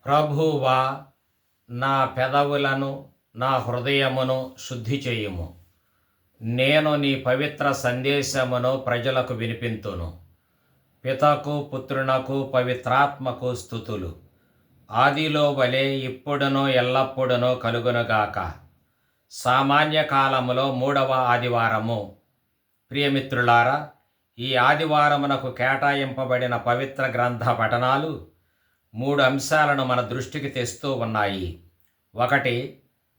ప్రభువా, నా పెదవులను నా హృదయమును శుద్ధి చేయుము. నేను నీ పవిత్ర సందేశమును ప్రజలకు వినిపింతును. పితకు పుత్రునకు పవిత్రాత్మకు స్తుతులు, ఆదిలో వలె ఇప్పుడును ఎల్లప్పుడును కలుగునుగాక. సామాన్య కాలములో 3వ ఆదివారము. ప్రియమిత్రులారా, ఈ ఆదివారమునకు కేటాయింపబడిన పవిత్ర గ్రంథ పఠనాలు 3 అంశాలను మన దృష్టికి తెస్తూ ఉన్నాయి. 1,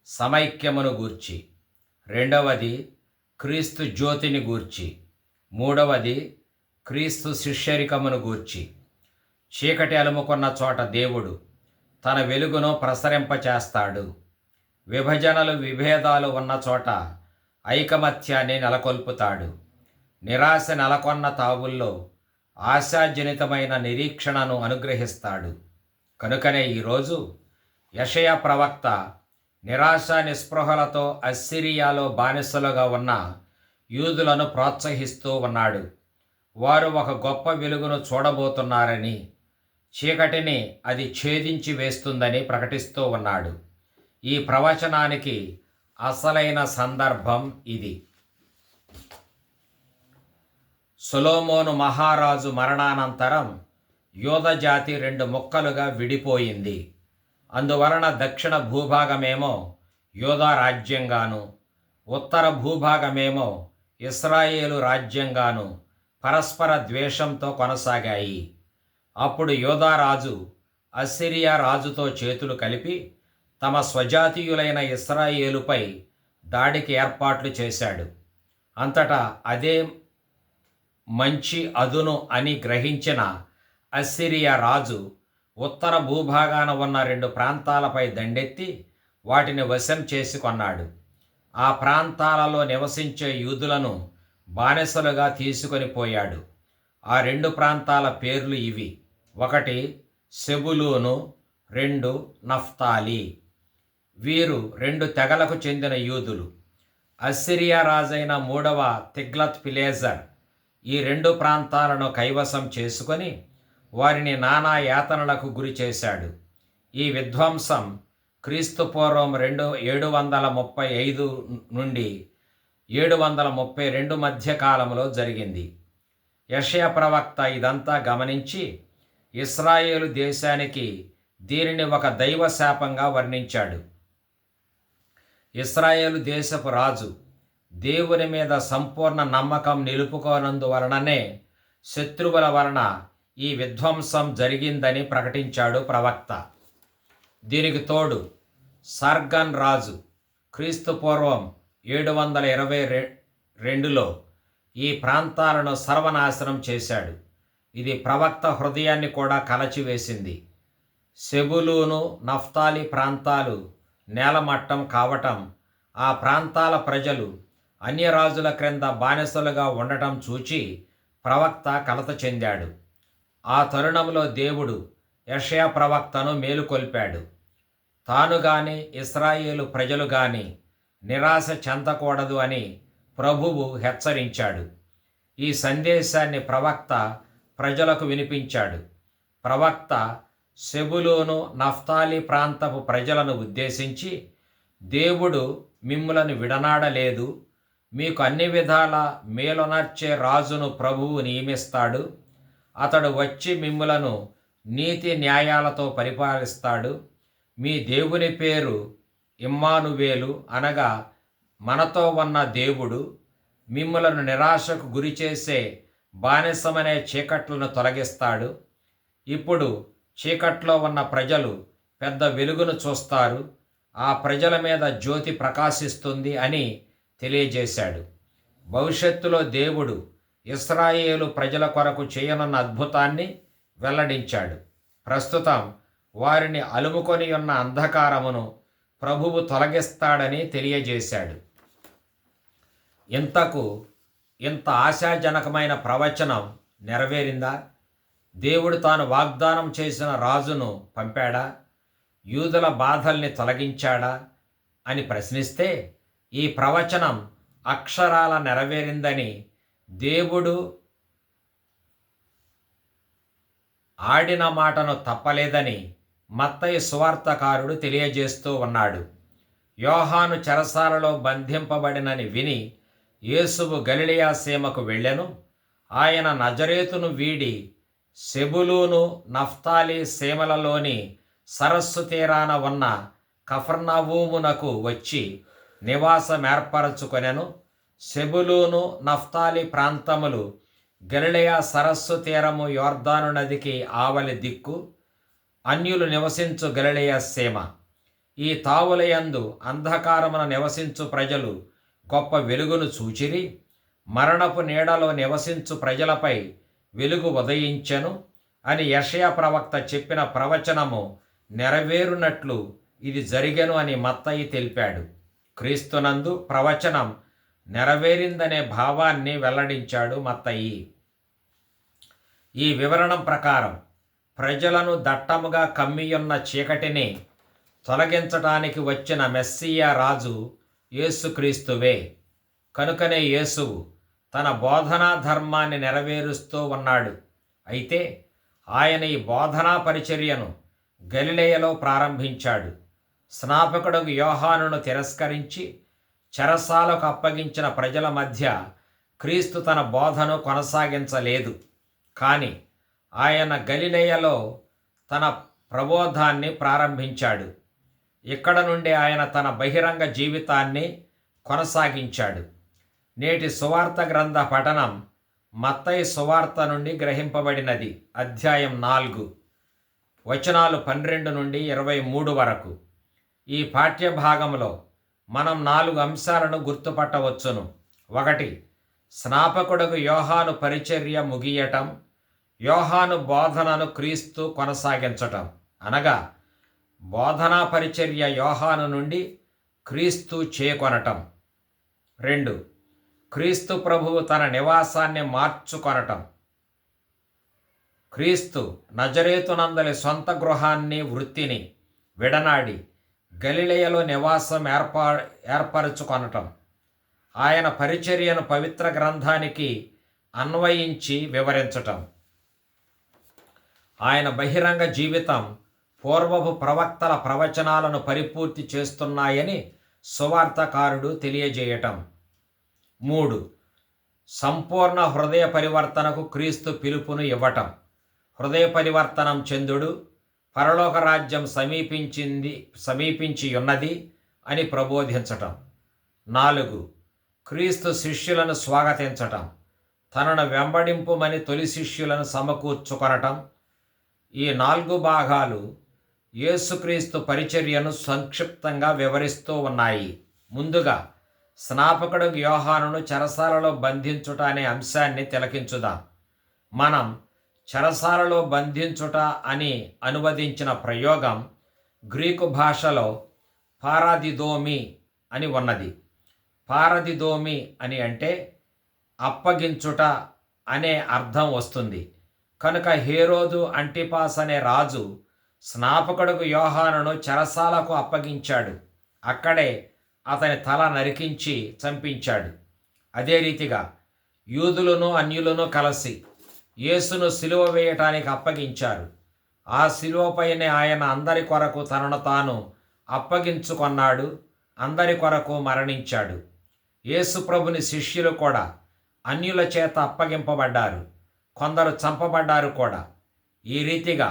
సమైక్యమును గూర్చి. 2, క్రీస్తు జ్యోతిని గూర్చి. 3, క్రీస్తు శిష్యరికమును గూర్చి. చీకటి అలుముకున్న చోట దేవుడు తన వెలుగును ప్రసరింపచేస్తాడు. విభజనలు విభేదాలు ఉన్న చోట ఐకమత్యాన్ని నెలకొల్పుతాడు. నిరాశ నెలకొన్న తావుల్లో ఆశాజనితమైన నిరీక్షణను అనుగ్రహిస్తాడు. కనుకనే ఈరోజు యెషయా ప్రవక్త నిరాశ నిస్పృహలతో అస్సిరియాలో బానిసలుగా ఉన్న యూదులను ప్రోత్సహిస్తూ ఉన్నాడు. వారు ఒక గొప్ప వెలుగును చూడబోతున్నారని, చీకటిని అది ఛేదించి వేస్తుందని ప్రకటిస్తూ ఉన్నాడు. ఈ ప్రవచనానికి అసలైన సందర్భం ఇది. సొలొమోను మహారాజు మరణానంతరం యూద జాతి 2 ముక్కలుగా విడిపోయింది. అందువలన దక్షిణ భూభాగమేమో యూదా రాజ్యంగాను, ఉత్తర భూభాగమేమో ఇశ్రాయేలు రాజ్యంగాను పరస్పర ద్వేషంతో కొనసాగాయి. అప్పుడు యూదా రాజు అస్సిరియా రాజుతో చేతులు కలిపి తమ స్వజాతీయులైన ఇశ్రాయేలుపై దాడికి ఏర్పాట్లు చేశాడు. అంతటా అదే మంచి అదును అని గ్రహించిన అస్సిరియా రాజు ఉత్తర భూభాగాన ఉన్న 2 ప్రాంతాలపై దండెత్తి వాటిని వశం చేసుకొన్నాడు. ఆ ప్రాంతాలలో నివసించే యూదులను బానిసలుగా తీసుకొని పోయాడు. ఆ 2 ప్రాంతాల పేర్లు ఇవి: 1, సెబులూను, 2, నఫ్తాలి. వీరు 2 తెగలకు చెందిన యూదులు. అస్సిరియా రాజైన 3వ తిగ్లత్ పిలేజర్ ఈ 2 ప్రాంతాలను కైవసం చేసుకొని వారిని నానా యాతనలకు గురి చేశాడు. ఈ విధ్వంసం క్రీస్తుపూర్వం 735 నుండి 732 మధ్య కాలంలో జరిగింది. యెషయా ప్రవక్త ఇదంతా గమనించి ఇశ్రాయేలు దేశానికి దీనిని ఒక దైవ శాపంగా వర్ణించాడు. ఇశ్రాయేలు దేశపు రాజు దేవుని మీద సంపూర్ణ నమ్మకం నిలుపుకోనందువలననే శత్రువుల వలన ఈ విధ్వంసం జరిగిందని ప్రకటించాడు ప్రవక్త. దీనికి తోడు సర్గన్ రాజు క్రీస్తుపూర్వం 722లో ఈ ప్రాంతాలను సర్వనాశనం చేశాడు. ఇది ప్రవక్త హృదయాన్ని కూడా కలచివేసింది. సెబులూను, నఫ్తాలి ప్రాంతాలు నేలమట్టం కావటం, ఆ ప్రాంతాల ప్రజలు అన్యరాజుల క్రింద బానిసలుగా ఉండటం చూచి ప్రవక్త కలత చెందాడు. ఆ తరుణంలో దేవుడు యెషయా ప్రవక్తను మేలుకొల్పాడు. తాను గాని ఇశ్రాయేలు ప్రజలు గాని నిరాశ చెందకూడదు అని ప్రభువు హెచ్చరించాడు. ఈ సందేశాన్ని ప్రవక్త ప్రజలకు వినిపించాడు. ప్రవక్త సెబులూను, నఫ్తాలి ప్రాంతపు ప్రజలను ఉద్దేశించి, దేవుడు మిమ్ములను విడనాడలేదు, మీకు అన్ని విధాల మేలునర్చే రాజును ప్రభువు నియమిస్తాడు. అతడు వచ్చి మిమ్ములను నీతి న్యాయాలతో పరిపాలిస్తాడు. మీ దేవుని పేరు ఇమ్మానువేలు, అనగా మనతో ఉన్న దేవుడు. మిమ్ములను నిరాశకు గురిచేసే బానిసమనే చీకట్లను తొలగిస్తాడు. ఇప్పుడు చీకట్లో ఉన్న ప్రజలు పెద్ద వెలుగును చూస్తారు. ఆ ప్రజల మీద జ్యోతి ప్రకాశిస్తుంది అని తెలియజేశాడు. భవిష్యత్తులో దేవుడు ఇశ్రాయేలు ప్రజల కొరకు చేయనున్న అద్భుతాన్ని వెల్లడించాడు. ప్రస్తుతం వారిని అలుముకొని ఉన్న అంధకారమును ప్రభువు తొలగిస్తాడని తెలియజేశాడు. ఇంత ఆశాజనకమైన ప్రవచనం నెరవేరిందా? దేవుడు తాను వాగ్దానం చేసిన రాజును పంపాడా? యూదుల బాధల్ని తొలగించాడా అని ప్రశ్నిస్తే, ఈ ప్రవచనం అక్షరాల నెరవేరిందని, దేవుడు ఆడిన మాటను తప్పలేదని మత్తయి సువార్తకారుడు తెలియజేస్తూ ఉన్నాడు. యోహాను చెరసాలలో బంధింపబడినని విని యేసువు గలిలయ సీమకు వెళ్ళెను. ఆయన నజరేతును వీడి సెబులూను నఫ్తాలి సీమలలోని సరస్సు తీరాన ఉన్న కఫర్నవూమునకు వచ్చి నివాసమేర్పరచుకొనెను. సెబులూను నఫ్తాలి ప్రాంతములు గలిలయ సరస్సు తీరము యోర్దాను నదికి ఆవలి దిక్కు, అన్యులు నివసించు గలిలయ సీమ. ఈ తావులయందు అంధకారమున నివసించు ప్రజలు గొప్ప వెలుగును చూచిరి. మరణపు నీడలో నివసించు ప్రజలపై వెలుగు ఉదయించెను అని యెషయా ప్రవక్త చెప్పిన ప్రవచనము నెరవేరునట్లు ఇది జరిగెను అని మత్తయి తెలిపాడు. క్రీస్తునందు ప్రవచనం నెరవేరిందనే భావాన్ని వెల్లడించాడు మత్తయి. ఈ వివరణం ప్రకారం ప్రజలను దట్టముగా కమ్మియున్న చీకటిని తొలగించటానికి వచ్చిన మెస్సియా రాజు యేసుక్రీస్తువే. కనుకనే యేసువు తన బోధనా ధర్మాన్ని నెరవేరుస్తూ ఉన్నాడు. అయితే ఆయన ఈ బోధనా పరిచర్యను గలిలయలో ప్రారంభించాడు. స్నాపకుడు యోహానును తిరస్కరించి చెరసాలకు అప్పగించిన ప్రజల మధ్య క్రీస్తు తన బోధను కొనసాగించలేదు. కానీ ఆయన గలిలయలో తన ప్రబోధాన్ని ప్రారంభించాడు. ఇక్కడ నుండి ఆయన తన బహిరంగ జీవితాన్ని కొనసాగించాడు. నేటి సువార్త గ్రంథ పఠనం మత్తయి సువార్త నుండి గ్రహింపబడినది. అధ్యాయం 4 వచనాలు 12 నుండి 23 వరకు. ఈ పాఠ్యభాగంలో మనం 4 అంశాలను గుర్తుపట్టవచ్చును. 1. స్నాపకుడుగు యోహాను పరిచర్య ముగియటం, యోహాను బోధనను క్రీస్తు కొనసాగించటం. అనగా బోధనా పరిచర్య యోహాను నుండి క్రీస్తు చేకొనటం. 2. క్రీస్తు ప్రభువు తన నివాసాన్ని మార్చుకొనటం. క్రీస్తు నజరేతునందలి సొంత గృహాన్ని వృత్తిని విడనాడి గలిలయలో నివాసం ఏర్పరచుకొనటం. ఆయన పరిచర్యను పవిత్ర గ్రంథానికి అన్వయించి వివరించటం. ఆయన బహిరంగ జీవితం పూర్వపు ప్రవక్తల ప్రవచనాలను పరిపూర్తి చేస్తున్నాయని సువార్తకారుడు తెలియజేయటం. 3. సంపూర్ణ హృదయ పరివర్తనకు క్రీస్తు పిలుపును ఇవ్వటం. హృదయ పరివర్తనం చెందుడు, పరలోక రాజ్యం సమీపించి ఉన్నది అని ప్రబోధించటం. 4. క్రీస్తు శిష్యులను స్వాగతించటం, తనను వెంబడింపుమని తొలి శిష్యులను సమకూర్చుకొనటం. ఈ 4 భాగాలు యేసుక్రీస్తు పరిచర్యను సంక్షిప్తంగా వివరిస్తూ ఉన్నాయి. ముందుగా స్నాపకుడు యోహానును చెరసాలలో బంధించుట అనే అంశాన్ని తిలకించుదాం. మనం చెరసాలలో బంధించుట అని అనువదించిన ప్రయోగం గ్రీకు భాషలో పారాదిదోమి అని ఉన్నది. పారాదిదోమి అని అంటే అప్పగించుట అనే అర్థం వస్తుంది. కనుక హేరోదు అంటిపాస్ అనే రాజు స్నాపకుడుగు యోహానును చెరసాలకు అప్పగించాడు. అక్కడే అతని తల నరికించి చంపించాడు. అదే రీతిగా యూదులను అన్యులను కలిసి యేసును సిలువ వేయటానికి అప్పగించారు. ఆ సిలువపైనే ఆయన అందరి కొరకు తనను తాను అప్పగించుకొన్నాడు, అందరి కొరకు మరణించాడు. యేసు ప్రభుని శిష్యులు కూడా అన్యుల చేత అప్పగింపబడ్డారు, కొందరు చంపబడ్డారు కూడా. ఈ రీతిగా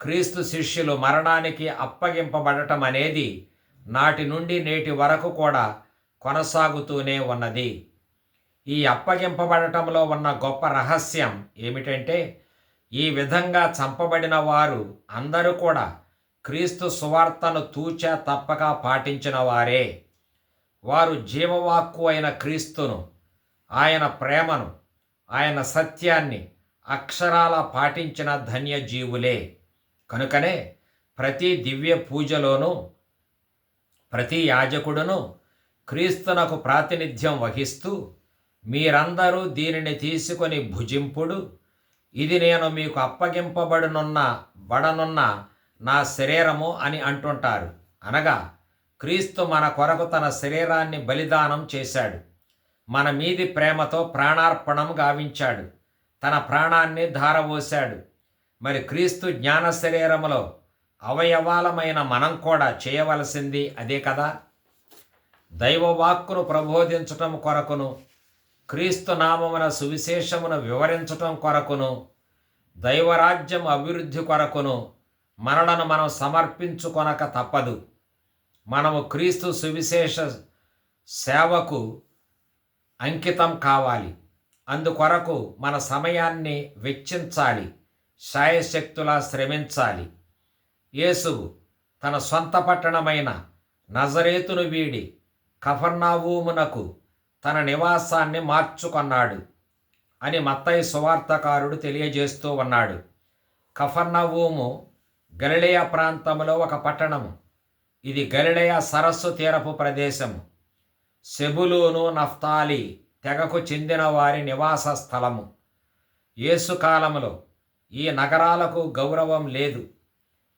క్రీస్తు శిష్యులు మరణానికి అప్పగింపబడటం అనేది నాటి నుండి నేటి వరకు కూడా కొనసాగుతూనే ఉన్నది. ఈ అప్పగింపబడటంలో ఉన్న గొప్ప రహస్యం ఏమిటంటే, ఈ విధంగా చంపబడిన వారు అందరూ కూడా క్రీస్తు సువార్తను తూచా తప్పక పాటించిన వారే. వారు జీవవాక్కు అయిన క్రీస్తును, ఆయన ప్రేమను, ఆయన సత్యాన్ని అక్షరాల పాటించిన ధన్యజీవులే. కనుకనే ప్రతి దివ్య పూజలోనూ ప్రతి యాజకుడును క్రీస్తునకు ప్రాతినిధ్యం వహిస్తూ, మీరందరూ దీనిని తీసుకొని భుజింపుడు, ఇది నేను మీకు బడనున్న నా శరీరము అని అంటుంటారు. అనగా క్రీస్తు మన కొరకు తన శరీరాన్ని బలిదానం చేశాడు. మన మీది ప్రేమతో ప్రాణార్పణం గావించాడు, తన ప్రాణాన్ని ధారపోశాడు. మరి క్రీస్తు జ్ఞాన శరీరములో అవయవాలమైన మనం కూడా చేయవలసింది అదే కదా. దైవవాక్కును ప్రబోధించటం కొరకును, క్రీస్తు నామమున సువిశేషమును వివరించటం కొరకును, దైవరాజ్యం అభివృద్ధి కొరకును మనలను మనం సమర్పించుకొనక తప్పదు. మనము క్రీస్తు సువిశేష సేవకు అంకితం కావాలి. అందుకొరకు మన సమయాన్ని వెచ్చించాలి, శాయశక్తులా శ్రమించాలి. యేసువు తన సొంత పట్టణమైన నజరేతును వీడి కఫర్నహూమునకు తన నివాసాన్ని మార్చుకొన్నాడు అని మత్తయి సువార్తకారుడు తెలియజేస్తూ ఉన్నాడు. కఫర్నహూము గలిలయ ప్రాంతంలో ఒక పట్టణము. ఇది గలిలయ సరస్సు తీరపు ప్రదేశము. సెబులూను, నఫ్తాలి తెగకు చెందిన వారి నివాస స్థలము. యేసు కాలములో ఈ నగరాలకు గౌరవం లేదు.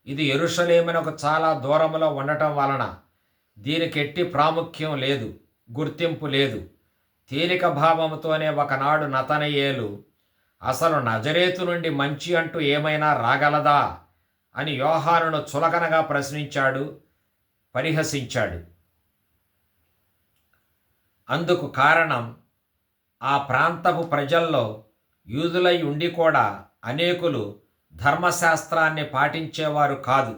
ఇది యెరూషలేమునకు చాలా దూరములో ఉండటం వలన దీనికి ఎట్టి ప్రాముఖ్యం లేదు, గుర్తింపు లేదు. తేలిక భావముతోనే ఒకనాడు నతనయేలు అసలు నజరేతు నుండి మంచి అంటూ ఏమైనా రాగలదా అని యోహానును చులకనగా ప్రశ్నించాడు, పరిహసించాడు. అందుకు కారణం ఆ ప్రాంతపు ప్రజల్లో యూదులై ఉండి కూడా అనేకులు ధర్మశాస్త్రాన్ని పాటించేవారు కాదు.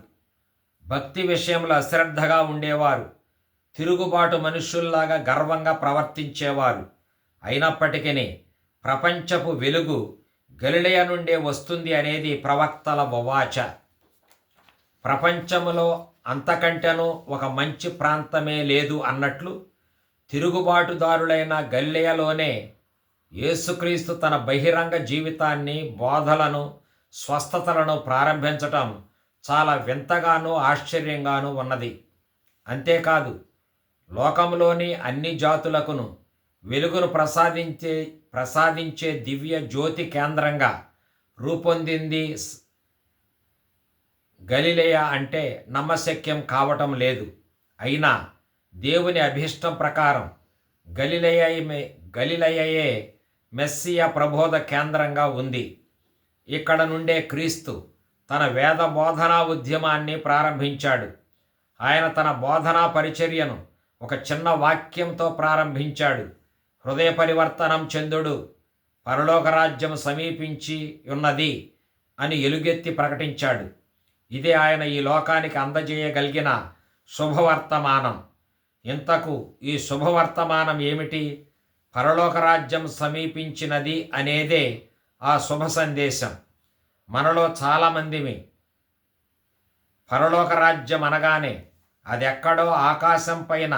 భక్తి విషయంలో అశ్రద్ధగా ఉండేవారు. తిరుగుబాటు మనుషుల్లాగా గర్వంగా ప్రవర్తించేవారు. అయినప్పటికీ ప్రపంచపు వెలుగు గలిలయ నుండే వస్తుంది అనేది ప్రవక్తల వవాచ. ప్రపంచములో అంతకంటేనూ ఒక మంచి ప్రాంతమే లేదు అన్నట్లు తిరుగుబాటుదారులైన గలిలయలోనే యేసుక్రీస్తు తన బహిరంగ జీవితాన్ని, బోధలను, స్వస్థతలను ప్రారంభించటం చాలా వింతగానూ ఆశ్చర్యంగానూ ఉన్నది. అంతేకాదు, లోకంలోని అన్ని జాతులకును వెలుగును ప్రసాదించే దివ్య జ్యోతి కేంద్రంగా రూపొందింది గలిలయ అంటే నమ్మశక్యం కావటం లేదు. అయినా దేవుని అభిష్టం ప్రకారం గలిలయయే మెస్సియా ప్రబోధ కేంద్రంగా ఉంది. ఇక్కడ నుండే క్రీస్తు తన వేద బోధనా ఉద్యమాన్ని ప్రారంభించాడు. ఆయన తన బోధనా పరిచర్యను ఒక చిన్న వాక్యంతో ప్రారంభించాడు. హృదయ పరివర్తనం చెందుడు, పరలోక రాజ్యం సమీపించి ఉన్నది అని ఎలుగెత్తి ప్రకటించాడు. ఇదే ఆయన ఈ లోకానికి అందజేయగలిగిన శుభవర్తమానం. ఇంతకు ఈ శుభవర్తమానం ఏమిటి? పరలోక రాజ్యం సమీపించినది అనేదే ఆ శుభ సందేశం. మనలో చాలామందిమి పరలోక రాజ్యం అనగానే అదెక్కడో ఆకాశం పైన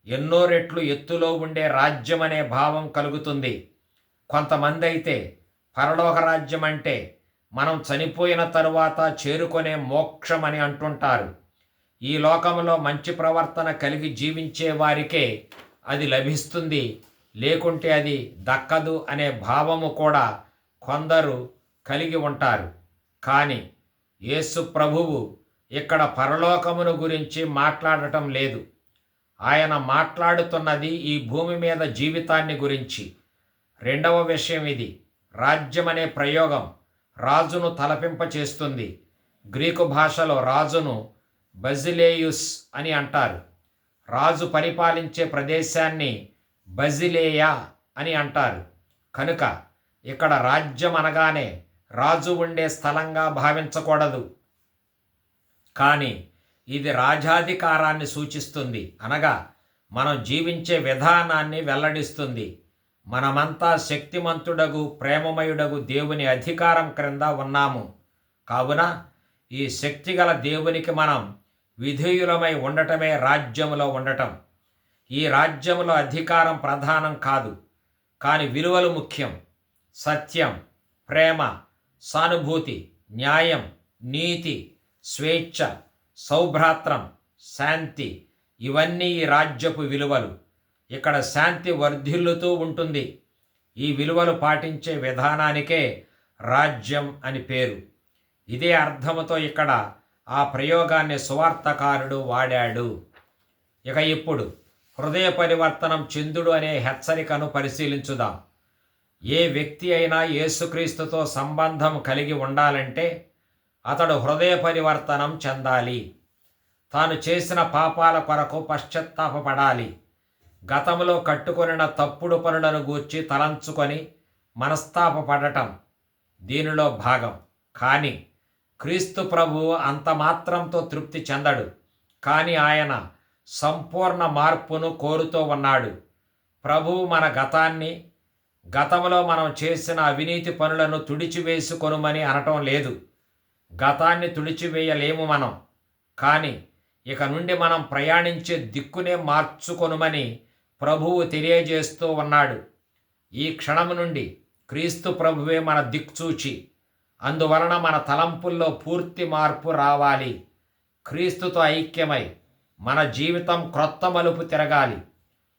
ఎన్నో రెట్లు ఎత్తులో ఉండే రాజ్యం అనే భావం కలుగుతుంది. కొంతమంది అయితే పరలోక రాజ్యం అంటే మనం చనిపోయిన తరువాత చేరుకునే మోక్షం అని అంటుంటారు. ఈ లోకంలో మంచి ప్రవర్తన కలిగి జీవించే వారికే అది లభిస్తుంది, లేకుంటే అది దక్కదు అనే భావము కూడా కొందరు కలిగి ఉంటారు. కానీ యేసు ప్రభువు ఇక్కడ పరలోకమును గురించి మాట్లాడటం లేదు. ఆయన మాట్లాడుతున్నది ఈ భూమి మీద జీవితాన్ని గురించి. రెండవ విషయం ఇది. రాజ్యం అనే ప్రయోగం రాజును తలపింపచేస్తుంది. గ్రీకు భాషలో రాజును బజిలేయుస్ అని అంటారు. రాజు పరిపాలించే ప్రదేశాన్ని బజిలేయా అని అంటారు. కనుక ఇక్కడ రాజ్యం అనగానే రాజు ఉండే స్థలంగా భావించకూడదు. కానీ ఇది రాజాధికారాన్ని సూచిస్తుంది, అనగా మనం జీవించే విధానాన్ని వెల్లడిస్తుంది. మనమంతా శక్తిమంతుడగు, ప్రేమమయుడగు దేవుని అధికారం క్రింద ఉన్నాము. కావున ఈ శక్తిగల దేవునికి మనం విధేయులమై ఉండటమే రాజ్యములో ఉండటం. ఈ రాజ్యములో అధికారం ప్రధానం కాదు, కానీ విలువలు ముఖ్యం. సత్యం, ప్రేమ, సానుభూతి, న్యాయం, నీతి, స్వేచ్ఛ, సౌభ్రాత్రం, శాంతి ఇవన్నీ ఈ రాజ్యపు విలువలు. ఇక్కడ శాంతి వర్ధిల్లుతూ ఉంటుంది. ఈ విలువలు పాటించే విధానానికే రాజ్యం అని పేరు. ఇదే అర్థముతో ఇక్కడ ఆ ప్రయోగాన్ని సువార్తకారుడు వాడాడు. ఇక ఇప్పుడు హృదయ పరివర్తనం చెందుడు అనే హెచ్చరికను పరిశీలించుదాం. ఏ వ్యక్తి అయినా యేసుక్రీస్తుతో సంబంధం కలిగి ఉండాలంటే అతడు హృదయ పరివర్తనం చెందాలి. తాను చేసిన పాపాల కొరకు పశ్చాత్తాపపడాలి. గతంలో కట్టుకొనిన తప్పుడు పనులను గూర్చి తలంచుకొని మనస్తాపపడటం దీనిలో భాగం. కానీ క్రీస్తు ప్రభువు అంత మాత్రంతో తృప్తి చెందడు. కానీ ఆయన సంపూర్ణ మార్పును కోరుతూ ఉన్నాడు. ప్రభువు మన గతంలో మనం చేసిన అవినీతి పనులను తుడిచివేసుకొనుమని అనటం లేదు. గతాన్ని తుడిచివేయలేము మనం. కానీ ఇక నుండి మనం ప్రయాణించే దిక్కునే మార్చుకొనుమని ప్రభువు తెలియజేస్తూ ఉన్నాడు. ఈ క్షణం నుండి క్రీస్తు ప్రభువే మన దిక్సూచి. అందువలన మన తలంపుల్లో పూర్తి మార్పు రావాలి. క్రీస్తుతో ఐక్యమై మన జీవితం క్రొత్త మలుపు తిరగాలి.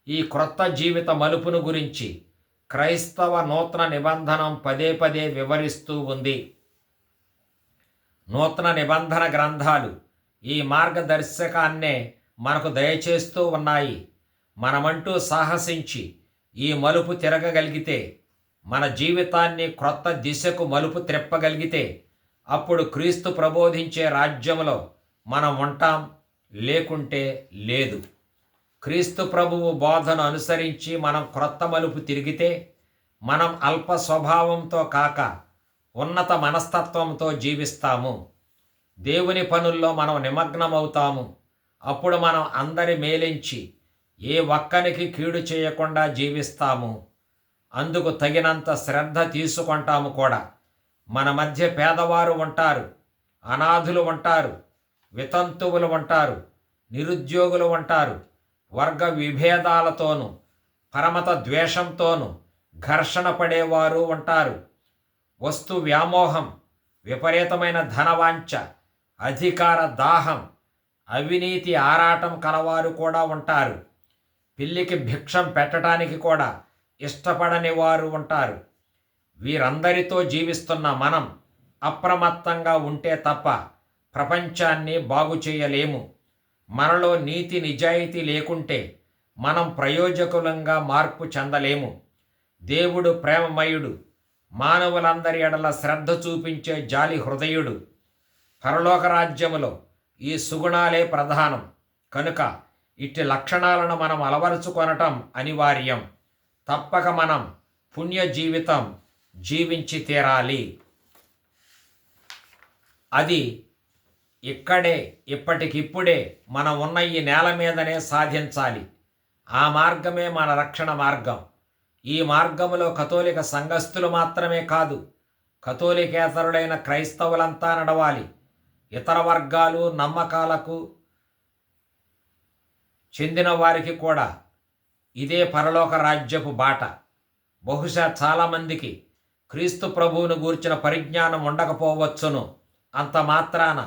ఈ క్రొత్త జీవిత మలుపును గురించి క్రైస్తవ నూతన నిబంధనం పదే పదే వివరిస్తూ ఉంది. నూతన నిబంధన గ్రంథాలు ఈ మార్గదర్శకాన్నే మనకు దయచేస్తూ ఉన్నాయి. మనమంటూ సాహసించి ఈ మలుపు తిరగగలిగితే, మన జీవితాన్ని క్రొత్త దిశకు మలుపు త్రిప్పగలిగితే, అప్పుడు క్రీస్తు ప్రబోధించే రాజ్యంలో మనం ఉంటాం, లేకుంటే లేదు. క్రీస్తు ప్రభువు బోధను అనుసరించి మనం క్రొత్త మలుపు తిరిగితే, మనం అల్ప స్వభావంతో కాక ఉన్నత మనస్తత్వంతో జీవిస్తాము. దేవుని పనుల్లో మనం నిమగ్నమవుతాము. అప్పుడు మనం అందరి మేలించి ఏ ఒక్కనికి కీడు చేయకుండా జీవిస్తాము. అందుకు తగినంత శ్రద్ధ తీసుకుంటాము కూడా. మన మధ్య పేదవారు ఉంటారు, అనాథులు ఉంటారు, వితంతువులు ఉంటారు, నిరుద్యోగులు ఉంటారు. వర్గ విభేదాలతోనూ పరమత ద్వేషంతోనూ ఘర్షణ పడేవారు ఉంటారు. వస్తు వ్యామోహం, విపరీతమైన ధనవాంఛ, అధికార దాహం, అవినీతి ఆరాటం కలవారు కూడా ఉంటారు. పిల్లికి భిక్షం పెట్టడానికి కూడా ఇష్టపడని వారు ఉంటారు. వీరందరితో జీవిస్తున్న మనం అప్రమత్తంగా ఉంటే తప్ప ప్రపంచాన్ని బాగు చేయలేము. మనలో నీతి నిజాయితీ లేకుంటే మనం ప్రయోజకులంగా మార్పు చెందలేము. దేవుడు ప్రేమమయుడు, మానవులందరి ఎడల శ్రద్ధ చూపించే జాలి హృదయుడు. పరలోక రాజ్యములో ఈ సుగుణాలే ప్రధానం. కనుక ఇట్టి లక్షణాలను మనం అలవరుచుకొనటం అనివార్యం. తప్పక మనం పుణ్య జీవితం జీవించి తీరాలి. అది ఇక్కడే ఇప్పటికిప్పుడే మనం ఉన్న ఈ నేల మీదనే సాధించాలి. ఆ మార్గమే మన రక్షణ మార్గం. ఈ మార్గములో కథోలిక సంఘస్థులు మాత్రమే కాదు, కథోలికేతరులైన క్రైస్తవులంతా నడవాలి. ఇతర వర్గాలు నమ్మకాలకు చెందిన వారికి కూడా ఇదే పరలోక రాజ్యపు బాట. బహుశా చాలామందికి క్రీస్తు ప్రభువును గూర్చిన పరిజ్ఞానం ఉండకపోవచ్చును. అంత మాత్రాన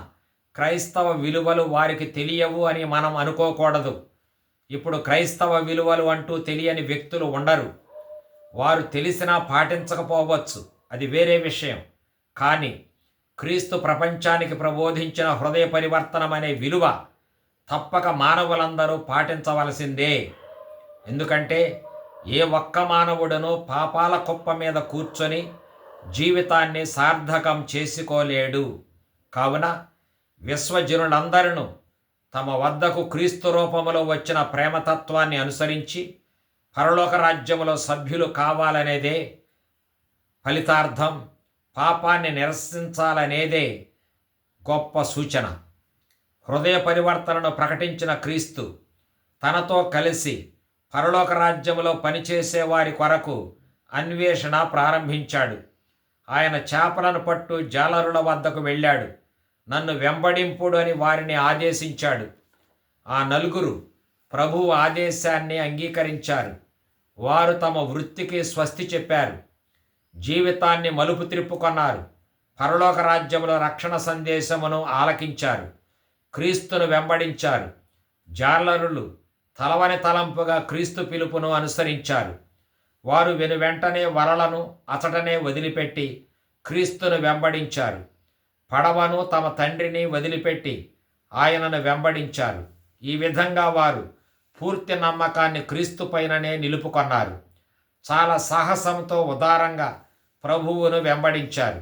క్రైస్తవ విలువలు వారికి తెలియవు అని మనం అనుకోకూడదు. ఇప్పుడు క్రైస్తవ విలువలు అంటూ తెలియని వ్యక్తులు ఉండరు. వారు తెలిసినా పాటించకపోవచ్చు, అది వేరే విషయం. కానీ క్రీస్తు ప్రపంచానికి ప్రబోధించిన హృదయ పరివర్తనం అనే విలువ తప్పక మానవులందరూ పాటించవలసిందే. ఎందుకంటే ఏ ఒక్క మానవుడను పాపాల కుప్ప మీద కూర్చొని జీవితాన్ని సార్థకం చేసుకోలేడు. కావున విశ్వజనులందరూ తమ వద్దకు క్రీస్తు రూపములో వచ్చిన ప్రేమతత్వాన్ని అనుసరించి పరలోక రాజ్యములో సభ్యులు కావాలనేదే ఫలితార్థం. పాపాన్ని నిరసించాలనేదే గొప్ప సూచన. హృదయ పరివర్తనను ప్రకటించిన క్రీస్తు తనతో కలిసి పరలోక రాజ్యములో పనిచేసే వారి కొరకు అన్వేషణ ప్రారంభించాడు. ఆయన చేపలను పట్టు జాలరుల వద్దకు వెళ్ళాడు. నన్ను వెంబడింపుడు అని వారిని ఆదేశించాడు. ఆ నలుగురు ప్రభువు ఆదేశాన్ని అంగీకరించారు. వారు తమ వృత్తికి స్వస్తి చెప్పారు. జీవితాన్ని మలుపు త్రిప్పుకొన్నారు. పరలోక రాజ్యములో రక్షణ సందేశమును ఆలకించారు. క్రీస్తును వెంబడించారు. జాలరులు తలవని తలంపుగా క్రీస్తు పిలుపును అనుసరించారు. వారు వెనువెంటనే వలలను అచటనే వదిలిపెట్టి క్రీస్తును వెంబడించారు. పడవను తమ తండ్రిని వదిలిపెట్టి ఆయనను వెంబడించారు. ఈ విధంగా వారు పూర్తి నమ్మకాన్ని క్రీస్తు పైననే నిలుపుకొన్నారు. చాలా సాహసంతో ఉదారంగా ప్రభువును వెంబడించారు.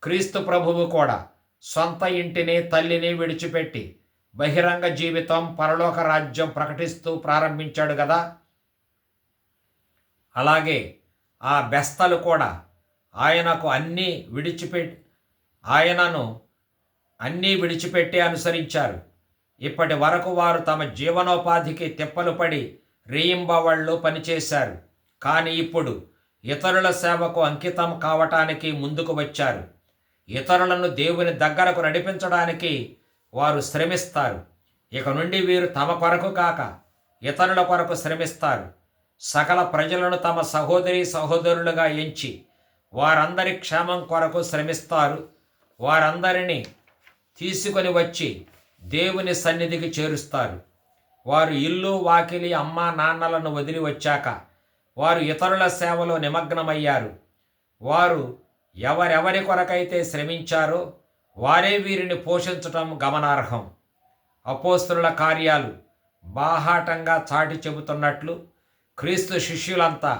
క్రీస్తు ప్రభువు కూడా సొంత ఇంటిని తల్లిని విడిచిపెట్టి బహిరంగ జీవితం, పరలోక రాజ్యం ప్రకటిస్తూ ప్రారంభించాడు కదా. అలాగే ఆ బెస్తలు కూడా ఆయనకు ఆయనను అన్నీ విడిచిపెట్టి అనుసరించారు. ఇప్పటి వరకు వారు తమ జీవనోపాధికి తిప్పలు పడి రేయింబవళ్ళు పనిచేశారు. కానీ ఇప్పుడు ఇతరుల సేవకు అంకితం కావటానికి ముందుకు వచ్చారు. ఇతరులను దేవుని దగ్గరకు నడిపించడానికి వారు శ్రమిస్తారు. ఇక నుండి వీరు తమ కొరకు కాక ఇతరుల కొరకు శ్రమిస్తారు. సకల ప్రజలను తమ సహోదరి సహోదరులుగా ఎంచి వారందరి క్షేమం కొరకు శ్రమిస్తారు. వారందరినీ తీసుకొని వచ్చి దేవుని సన్నిధికి చేరుస్తారు. వారు ఇల్లు వాకిలి అమ్మా నాన్నలను వదిలి వచ్చాక వారు ఇతరుల సేవలో నిమగ్నమయ్యారు. వారు ఎవరెవరి కొరకైతే శ్రమించారో వారే వీరిని పోషించటం గమనార్హం. అపోస్తలుల కార్యాలు బాహాటంగా చాటి చెబుతున్నట్లు క్రీస్తు శిష్యులంతా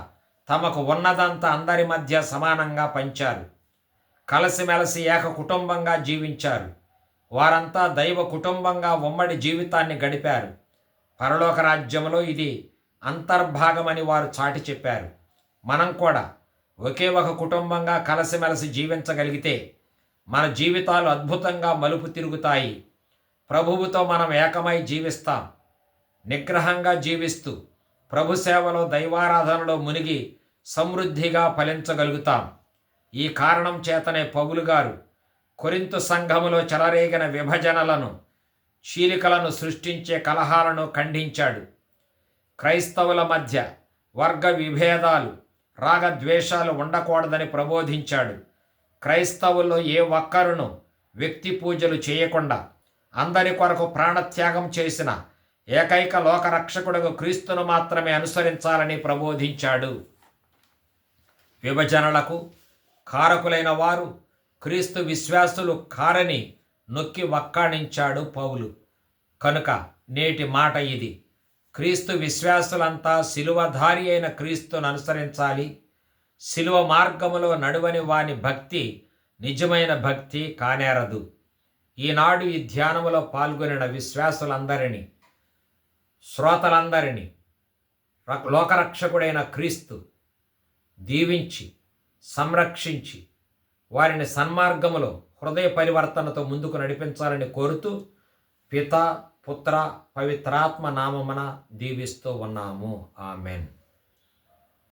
తమకు ఉన్నదంతా అందరి మధ్య సమానంగా పంచారు. కలిసిమెలిసి ఏక కుటుంబంగా జీవించారు. వారంతా దైవ కుటుంబంగా ఉమ్మడి జీవితాన్ని గడిపారు. పరలోక రాజ్యంలో ఇది అంతర్భాగమని వారు చాటి చెప్పారు. మనం కూడా ఒకే ఒక కుటుంబంగా కలిసిమెలిసి జీవించగలిగితే మన జీవితాలు అద్భుతంగా మలుపు తిరుగుతాయి. ప్రభువుతో మనం ఏకమై జీవిస్తాం. నిగ్రహంగా జీవిస్తూ ప్రభు సేవలో దైవారాధనలో మునిగి సమృద్ధిగా ఫలించగలుగుతాం. ఈ కారణం చేతనే పౌలు గారు కొరింథు సంఘములో చెలరేగిన విభజనలను, చీలికలను సృష్టించే కలహాలను ఖండించాడు. క్రైస్తవుల మధ్య వర్గ విభేదాలు, రాగద్వేషాలు ఉండకూడదని ప్రబోధించాడు. క్రైస్తవుల్లో ఏ ఒక్కరును వ్యక్తి పూజలు చేయకుండా అందరి కొరకు ప్రాణత్యాగం చేసిన ఏకైక లోకరక్షకుడుగు క్రీస్తును మాత్రమే అనుసరించాలని ప్రబోధించాడు. విభజనలకు కారకులైన వారు క్రీస్తు విశ్వాసులు కారని నొక్కి వక్కాణించాడు పౌలు. కనుక నేటి మాట ఇది: క్రీస్తు విశ్వాసులంతా శిలువధారి అయిన క్రీస్తును అనుసరించాలి. శిలువ మార్గములో నడువని వాని భక్తి నిజమైన భక్తి కానేరదు. ఈనాడు ఈ ధ్యానములో పాల్గొనిన విశ్వాసులందరినీ, శ్రోతలందరినీ లోకరక్షకుడైన క్రీస్తు దీవించి సంరక్షించి వారిని సన్మార్గములో హృదయ పరివర్తనతో ముందుకు నడిపించాలని కోరుతూ పితా పుత్ర పవిత్రాత్మ నామమున దీవిస్తూ ఉన్నాము. ఆమెన్.